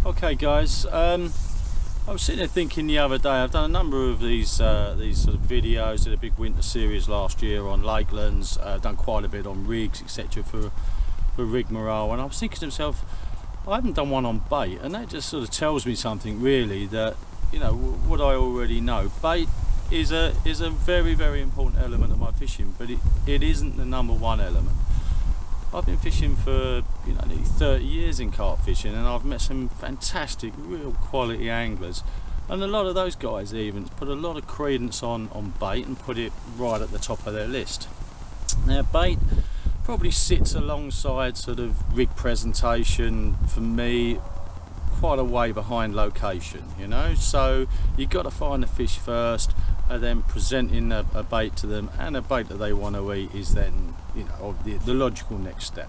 Okay guys, I was sitting there thinking the other day, I've done a number of these sort of videos, did a big winter series last year on lakelands, done quite a bit on rigs etc for rigmarole, and I was thinking to myself, I haven't done one on bait, and that just sort of tells me something really, that, you know, what I already know. Bait is a very, very important element of my fishing, but it isn't the number one element. I've been fishing for, you know, nearly 30 years in carp fishing, and I've met some fantastic, real quality anglers, and a lot of those guys even put a lot of credence on bait and put it right at the top of their list. Now bait probably sits alongside sort of rig presentation for me, quite a way behind location, you know, so you've got to find the fish first, and then presenting a bait to them, and a bait that they want to eat is then, you know, the logical next step.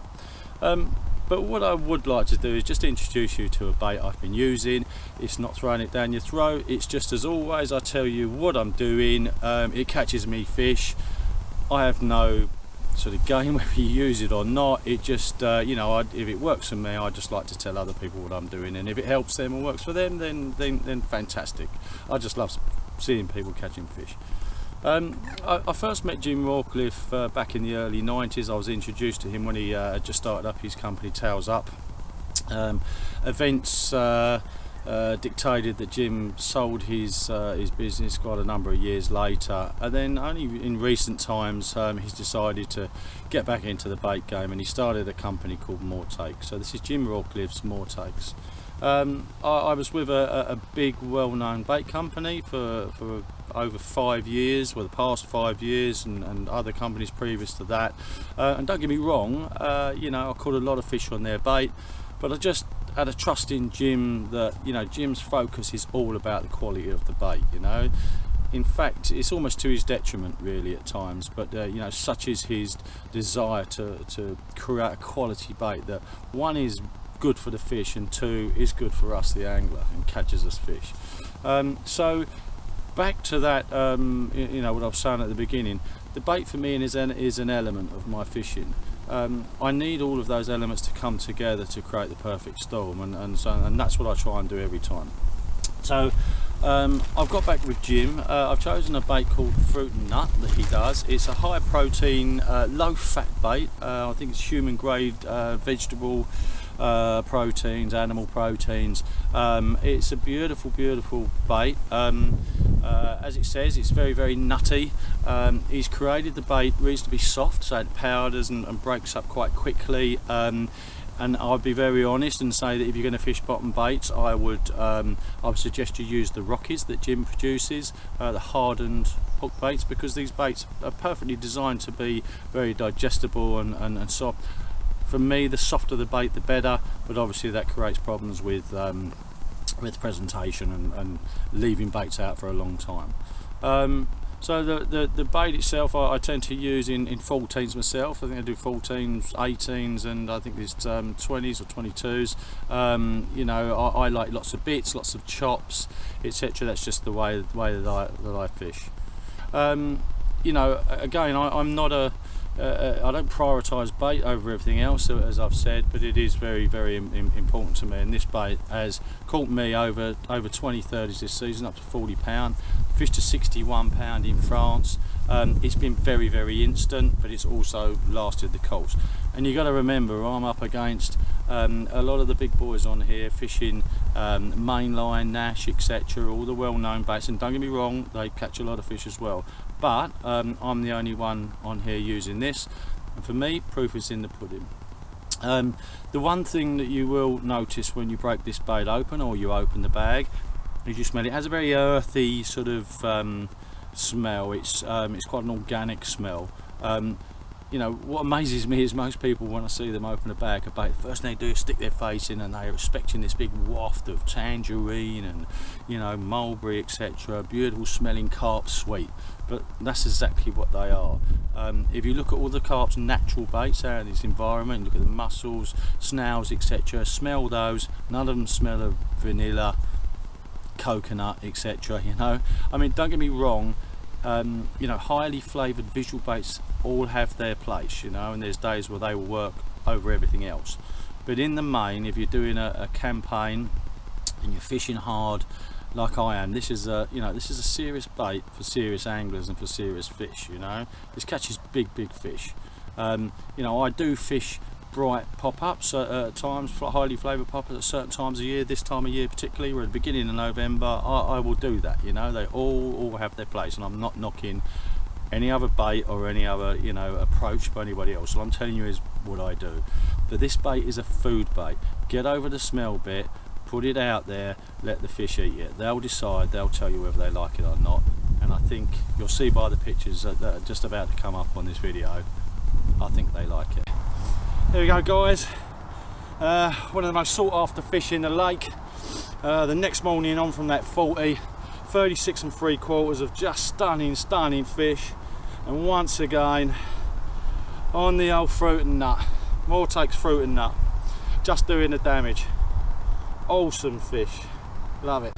But what I would like to do is just introduce you to a bait I've been using. It's not throwing it down your throat, it's just, as always, I tell you what I'm doing. It catches me fish. I have no sort of game whether you use it or not. It just, you know, if it works for me, I just like to tell other people what I'm doing, and if it helps them and works for them, then fantastic. I just love seeing people catching fish. I first met Jim Rawcliffe back in the early 90s. I was introduced to him when he had just started up his company Tails Up. Events dictated that Jim sold his business quite a number of years later, and then only in recent times he's decided to get back into the bait game, and he started a company called More Takes. So this is Jim Rawcliffe's More Takes. I was with a big well-known bait company for over 5 years, well, the past 5 years, and other companies previous to that, and don't get me wrong, you know, I caught a lot of fish on their bait, but I just had a trust in Jim that, you know, Jim's focus is all about the quality of the bait, you know. In fact, it's almost to his detriment really at times, but you know, such is his desire to create a quality bait that, one, is good for the fish, and two, is good for us the angler and catches us fish. So back to that, you know, what I was saying at the beginning, the bait for me is an element of my fishing. I need all of those elements to come together to create the perfect storm, and that's what I try and do every time. So I've got back with Jim. I've chosen a bait called Fruit and Nut that he does. It's a high protein, low fat bait. I think it's human grade vegetable proteins, animal proteins. It's a beautiful, beautiful bait. As it says, it's very, very nutty. He's created the bait reasonably soft, so it powders and breaks up quite quickly. And I'll be very honest and say that if you're going to fish bottom baits, I would suggest you use the Rockies that Jim produces, the hardened hook baits, because these baits are perfectly designed to be very digestible and soft. For me, the softer the bait, the better, but obviously that creates problems with presentation and leaving baits out for a long time. So the bait itself, I tend to use in 14s myself. I think I do 14s, 18s, and I think there's 20s or 22s. You know, I like lots of bits, lots of chops, etc. That's just the way that I fish. You know, again, I'm not I don't prioritise bait over everything else, as I've said, but it is very, very important to me, and this bait has caught me over 20 30s this season, up to 40 £, fished to 61 £, in France. It's been very, very instant, but it's also lasted the course. And you've got to remember, I'm up against a lot of the big boys on here fishing mainline, Nash, etc. All the well-known baits, and don't get me wrong, they catch a lot of fish as well. But I'm the only one on here using this, and for me, proof is in the pudding. The one thing that you will notice when you break this bait open, or you open the bag, is you smell it. It has a very earthy sort of smell. It's quite an organic smell. You know, what amazes me is most people, when I see them open a bag of bait, the first thing they do is stick their face in, and they're expecting this big waft of tangerine and, you know, mulberry, etc. Beautiful smelling carp sweet, but that's exactly what they are. If you look at all the carp's natural baits out in this environment, look at the mussels, snails, etc. Smell those. None of them smell of vanilla, coconut, etc. You know, I mean, don't get me wrong. You know, highly flavoured visual baits all have their place, you know, and there's days where they will work over everything else. But in the main, if you're doing a campaign and you're fishing hard like I am, this is a, you know, this is a serious bait for serious anglers and for serious fish. You know, this catches big fish. You know, I do fish bright pop-ups at times, highly flavoured pop-ups at certain times of year. This time of year particularly, we're at the beginning of November, I will do that. You know, they all have their place, and I'm not knocking any other bait or any other, you know, approach by anybody else. What I'm telling you is what I do. But this bait is a food bait. Get over the smell bit, put it out there, let the fish eat it. They'll decide, they'll tell you whether they like it or not, and I think you'll see by the pictures that are just about to come up on this video, I think they like it. There we go, guys. One of the most sought after fish in the lake. The next morning on from that 40, 36 3/4 of just stunning fish, and once again on the old fruit and nut. More takes fruit and nut, just doing the damage. Awesome fish, love it.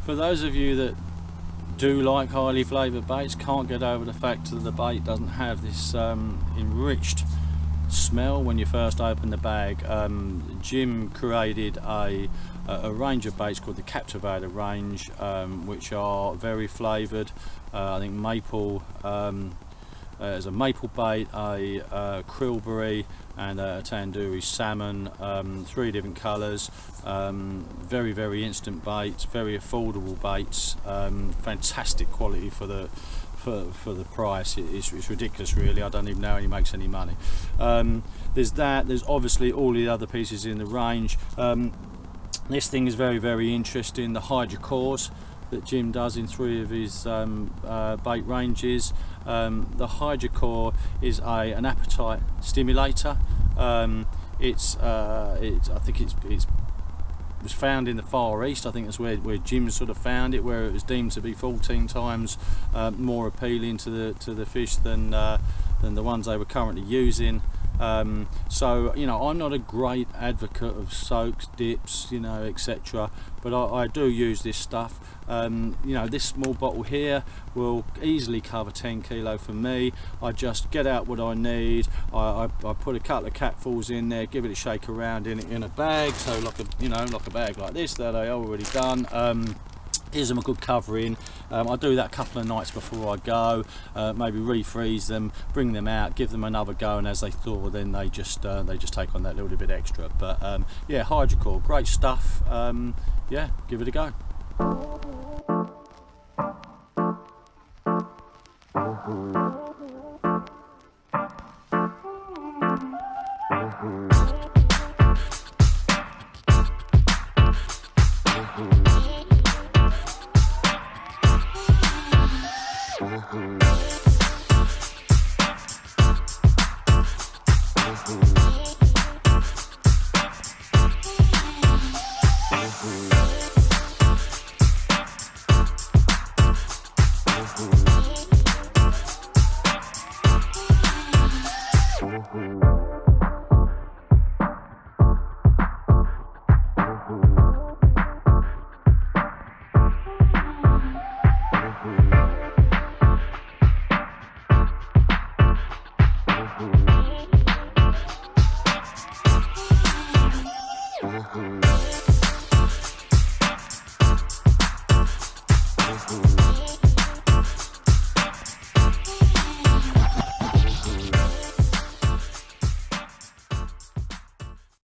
For those of you that do like highly flavoured baits, can't get over the fact that the bait doesn't have this enriched smell when you first open the bag, Jim created a range of baits called the Captivator range, which are very flavoured. I think maple, there's a maple bait, a krillberry and a tandoori salmon, 3 different colours, very instant baits, very affordable baits, fantastic quality for the price. It's ridiculous really. I don't even know how he makes any money. There's that, there's obviously all the other pieces in the range. This thing is very interesting, the hydrocores that Jim does in 3 of his bait ranges. The hydrocore is an appetite stimulator. I think it was found in the Far East. I think that's where Jim sort of found it, where it was deemed to be 14 times more appealing to the fish than the ones they were currently using. So, you know, I'm not a great advocate of soaks, dips, you know, etc., but I do use this stuff. You know, this small bottle here will easily cover 10 kilo for me. I just get out what I need. I put a couple of catfuls in there, give it a shake around in a bag, so like a bag like this that I already done. Gives them a good covering. I do that a couple of nights before I go, maybe refreeze them, bring them out, give them another go, and as they thaw, then they just take on that little bit extra. But yeah, hydrocore, great stuff. Yeah, give it a go. Ooh.